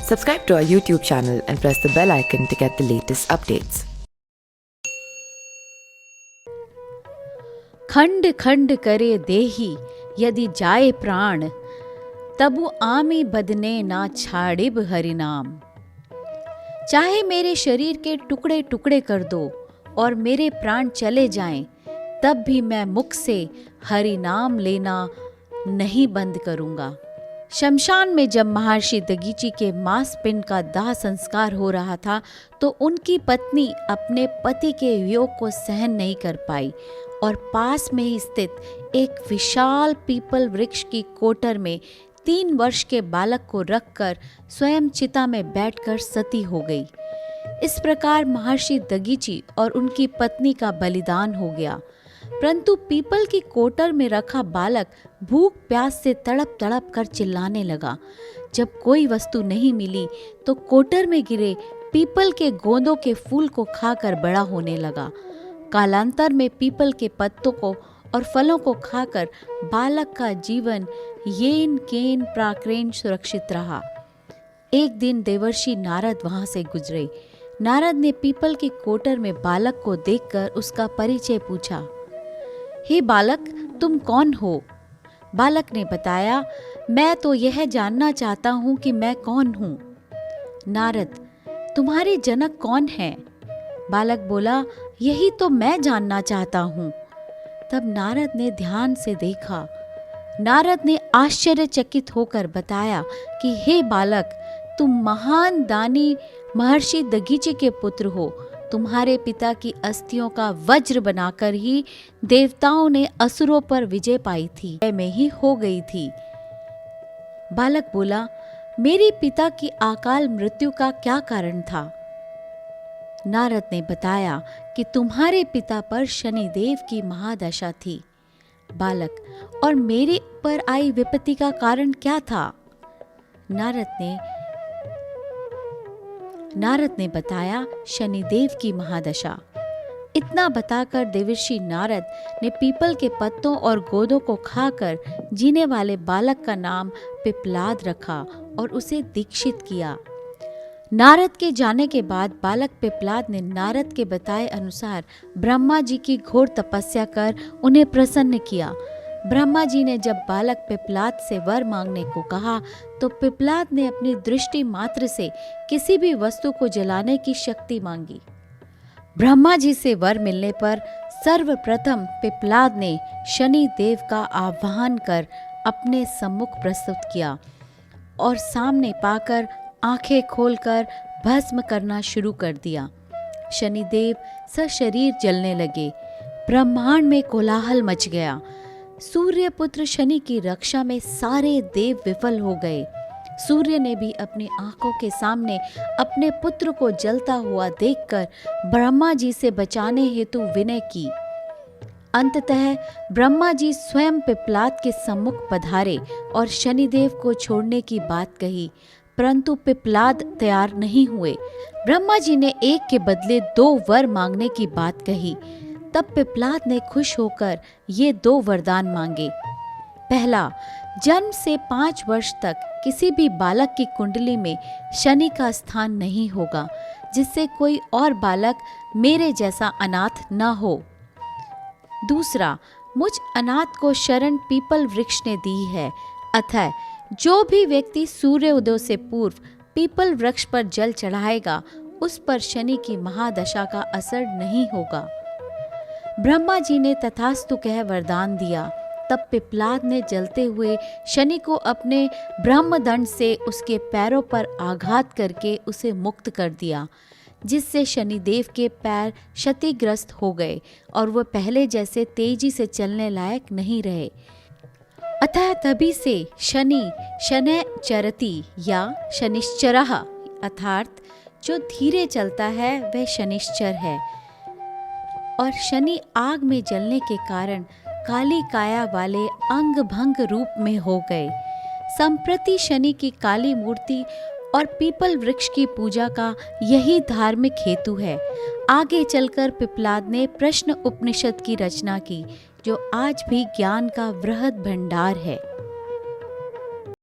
Subscribe to our YouTube channel and press the bell icon to get the latest updates. खंड खंड करे देही यदि जाए प्राण, तबु आमी बदने ना छाड़िब हरिनाम। चाहे मेरे शरीर के टुकड़े टुकड़े कर दो और मेरे प्राण चले जाएं, तब भी मैं मुख से हरि नाम लेना नहीं बंद करूंगा। शमशान में जब महर्षि दगीची के मांस पिंड का दाह संस्कार हो रहा था तो उनकी पत्नी अपने पति के वियोग को सहन नहीं कर पाई और पास में ही स्थित एक विशाल पीपल वृक्ष की कोटर में 3 वर्ष के बालक को रखकर स्वयं चिता में बैठकर सती हो गई। इस प्रकार महर्षि दगीची और उनकी पत्नी का बलिदान हो गया। परंतु पीपल की कोटर में रखा बालक भूख प्यास से तड़प तड़प कर चिल्लाने लगा। जब कोई वस्तु नहीं मिली तो कोटर में गिरे पीपल के गोंदों के फूल को खाकर बड़ा होने लगा। कालांतर में पीपल के पत्तों को और फलों को खाकर बालक का जीवन येन केन प्राक्रेन सुरक्षित रहा। एक दिन देवर्षि नारद वहां से गुजरे। नारद ने पीपल की कोटर में बालक को देखकर उसका परिचय पूछा। हे बालक, तुम कौन हो? बालक ने बताया, मैं तो यह जानना चाहता हूँ कि मैं कौन हूँ। नारद, तुम्हारे जनक कौन हैं? बालक बोला, यही तो मैं जानना चाहता हूँ। तब नारद ने ध्यान से देखा। नारद ने आश्चर्यचकित होकर बताया कि हे बालक, तुम महान दानी महर्षि दगीची के पुत्र हो। तुम्हारे पिता की अस्थियों का वज्र बनाकर ही देवताओं ने असुरों पर विजय पाई थी, में ही हो गई थी। बालक बोला, मेरे पिता की अकाल मृत्यु का क्या कारण था? नारद ने बताया कि तुम्हारे पिता पर शनिदेव की महादशा थी। बालक, और मेरे पर आई विपत्ति का कारण क्या था? नारद ने बताया, शनिदेव की महादशा। इतना बताकर देवर्षि नारद ने पीपल के पत्तों और गोदों को खाकर जीने वाले बालक का नाम पिपलाद रखा और उसे दीक्षित किया। नारद के जाने के बाद बालक पिपलाद ने नारद के बताए अनुसार ब्रह्मा जी की घोर तपस्या कर उन्हें प्रसन्न किया। ब्रह्मा जी ने जब बालक पिपलाद से वर मांगने को कहा तो पिपलाद ने अपनी दृष्टि मात्र से किसी भी वस्तु को जलाने की शक्ति मांगी। ब्रह्मा जी से वर मिलने पर सर्वप्रथम पिपलाद ने शनि देव का आह्वान कर अपने सम्मुख प्रस्तुत किया और सामने पाकर आंखें खोलकर भस्म करना शुरू कर दिया। शनिदेव सशरीर जलने लगे। ब्रह्मांड में कोलाहल मच गया। सूर्य पुत्र शनि की रक्षा में सारे देव विफल हो गए। सूर्य ने भी अपनी आंखों के सामने अपने पुत्र को जलता हुआ देखकर ब्रह्मा जी से बचाने हेतु विनय की। अंततः ब्रह्मा जी स्वयं पिपलाद के सम्मुख पधारे और शनिदेव को छोड़ने की बात कही, परंतु पिपलाद तैयार नहीं हुए। ब्रह्मा जी ने एक के बदले 2 वर मांगने की बात कही। तब पिपलाद ने खुश होकर ये 2 वरदान मांगे। पहला, जन्म से 5 वर्ष तक किसी भी बालक की कुंडली में शनि का स्थान नहीं होगा, जिससे कोई और बालक मेरे जैसा अनाथ न हो। दूसरा, मुझ अनाथ को शरण पीपल वृक्ष ने दी है, अतः जो भी व्यक्ति सूर्य उदय से पूर्व पीपल वृक्ष पर जल चढ़ाएगा उस पर शनि की महादशा का असर नहीं होगा। ब्रह्मा जी ने तथास्तु कह वरदान दिया। तब पिपलाद ने जलते हुए शनि को अपने ब्रह्मदंड से उसके पैरों पर आघात करके उसे मुक्त कर दिया, जिससे शनिदेव के पैर क्षतिग्रस्त हो गए और वह पहले जैसे तेजी से चलने लायक नहीं रहे। अतः तभी से शनि शनैश्चरति या शनिश्चरः अर्थात जो धीरे चलता है वह शनिश्चर है। और शनि आग में जलने के कारण काली काया वाले अंग भंग रूप में हो गए। संप्रति शनि की काली मूर्ति और पीपल वृक्ष की पूजा का यही धार्मिक हेतु है। आगे चलकर पिपलाद ने प्रश्न उपनिषद की रचना की, जो आज भी ज्ञान का वृहद भंडार है।